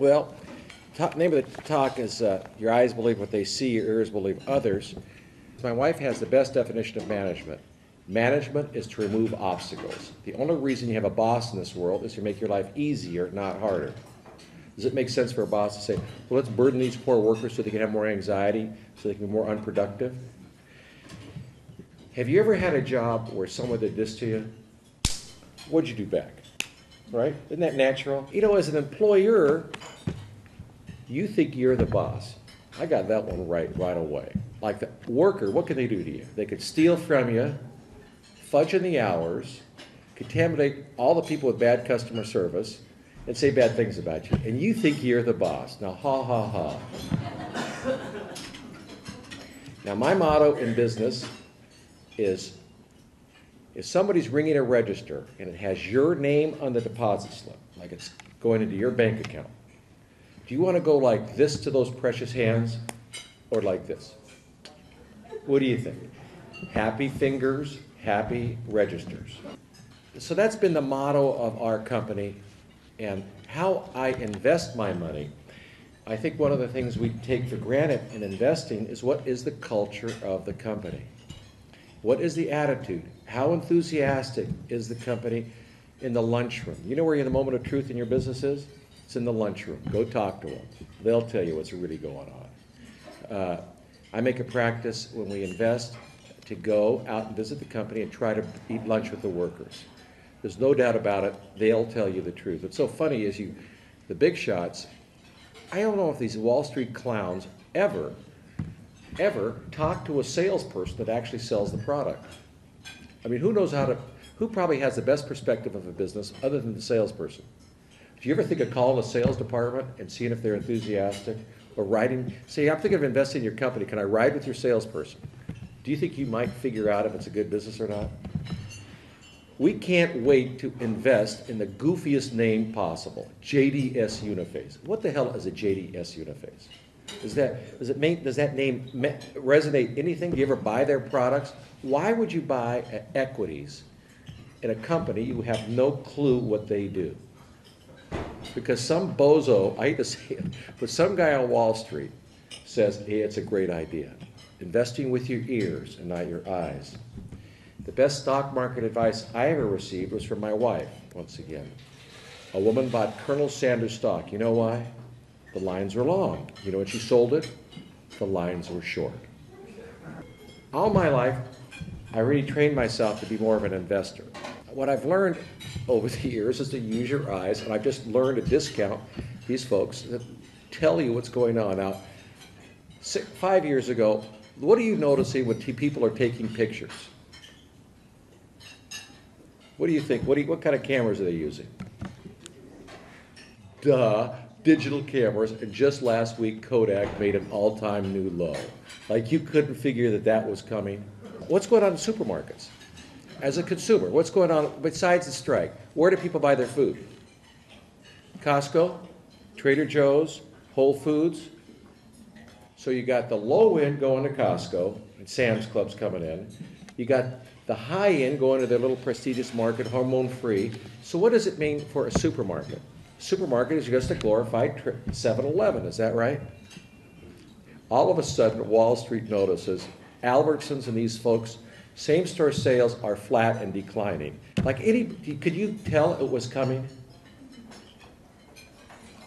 Well, name of the talk is Your Eyes Believe What They See, Your Ears Believe Others. My wife has the best definition of management. Management is to remove obstacles. The only reason you have a boss in this world is to make your life easier, not harder. Does it make sense for a boss to say, well, let's burden these poor workers so they can have more anxiety, so they can be more unproductive? Have you ever had a job where someone did this to you? What'd you do back? Right? Isn't that natural? You know, as an employer, you think you're the boss. I got that one right away. Like the worker, what can they do to you? They could steal from you, fudge in the hours, contaminate all the people with bad customer service, and say bad things about you. And you think you're the boss. Now, ha, ha, ha. Now, my motto in business is, if somebody's ringing a register and it has your name on the deposit slip, like it's going into your bank account, do you want to go like this to those precious hands or like this? What do you think? Happy fingers, happy registers. So that's been the motto of our company, and how I invest my money. I think one of the things we take for granted in investing is what is the culture of the company? What is the attitude? How enthusiastic is the company in the lunchroom? You know where the moment of truth in your business is? It's in the lunchroom. Go talk to them. They'll tell you what's really going on. I make a practice when we invest to go out and visit the company and try to eat lunch with the workers. There's no doubt about it, they'll tell you the truth. What's so funny is the big shots, I don't know if these Wall Street clowns ever talk to a salesperson that actually sells the product. I mean, who probably has the best perspective of a business other than the salesperson? Do you ever think of calling the sales department and seeing if they're enthusiastic? Or say, I'm thinking of investing in your company, can I ride with your salesperson? Do you think you might figure out if it's a good business or not? We can't wait to invest in the goofiest name possible, JDS Uniphase. What the hell is a JDS Uniphase? Does that name resonate anything? Do you ever buy their products? Why would you buy equities in a company you have no clue what they do? Because some bozo, I hate to say it, but some guy on Wall Street says, hey, it's a great idea. Investing with your ears and not your eyes. The best stock market advice I ever received was from my wife, once again. A woman bought Colonel Sanders stock. You know why? The lines were long. You know when she sold it? The lines were short. All my life, I really trained myself to be more of an investor. What I've learned over the years is to use your eyes, and I've just learned to discount these folks that tell you what's going on. Now, 5 years ago, what are you noticing when people are taking pictures? What do you think? What kind of cameras are they using? Duh, digital cameras, and just last week Kodak made an all-time new low. Like you couldn't figure that was coming. What's going on in supermarkets? As a consumer, what's going on besides the strike? Where do people buy their food? Costco, Trader Joe's, Whole Foods. So you got the low end going to Costco, and Sam's Club's coming in. You got the high end going to their little prestigious market, hormone-free. So what does it mean for a supermarket? Supermarket is just a glorified 7-Eleven, is that right? All of a sudden, Wall Street notices Albertsons and these folks, same-store sales are flat and declining. Could you tell it was coming?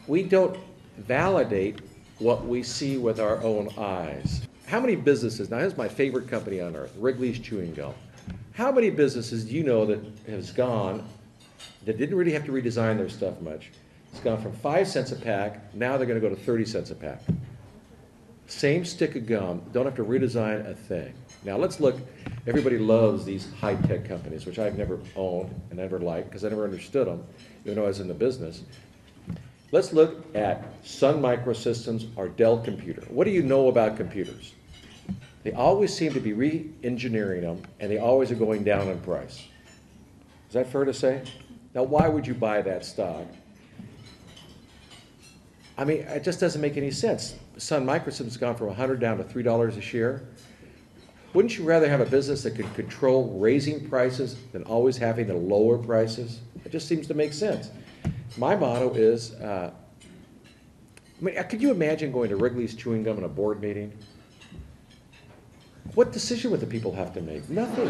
We don't validate what we see with our own eyes. How many businesses, now here's my favorite company on earth, Wrigley's Chewing Gum. How many businesses do you know that has gone, that didn't really have to redesign their stuff much? It's gone from 5 cents a pack, now they're going to go to 30 cents a pack. Same stick of gum, don't have to redesign a thing. Now let's look, everybody loves these high-tech companies, which I've never owned and never liked because I never understood them, even though I was in the business. Let's look at Sun Microsystems or Dell Computer. What do you know about computers? They always seem to be re-engineering them, and they always are going down in price. Is that fair to say? Now, why would you buy that stock? I mean, it just doesn't make any sense. Sun Microsystems has gone from $100 down to $3 a share. Wouldn't you rather have a business that could control raising prices than always having to lower prices? It just seems to make sense. My motto is I mean, could you imagine going to Wrigley's Chewing Gum in a board meeting? What decision would the people have to make? Nothing.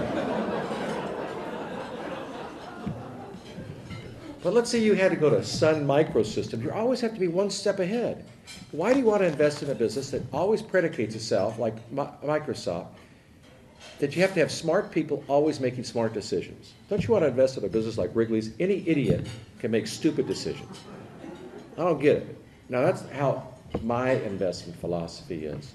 But let's say you had to go to Sun Microsystems. You always have to be one step ahead. Why do you want to invest in a business that always predicates itself, like Microsoft, that you have to have smart people always making smart decisions? Don't you want to invest in a business like Wrigley's? Any idiot can make stupid decisions. I don't get it. Now, that's how my investment philosophy is.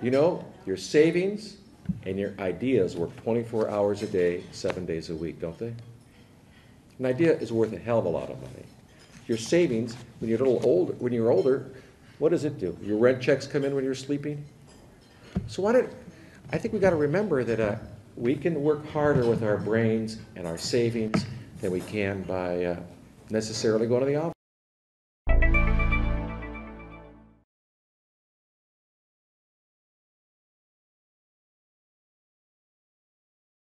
You know, your savings and your ideas work 24 hours a day, 7 days a week, don't they? An idea is worth a hell of a lot of money. Your savings, when you're older, what does it do? Your rent checks come in when you're sleeping? So I think we got to remember that we can work harder with our brains and our savings than we can by necessarily going to the office.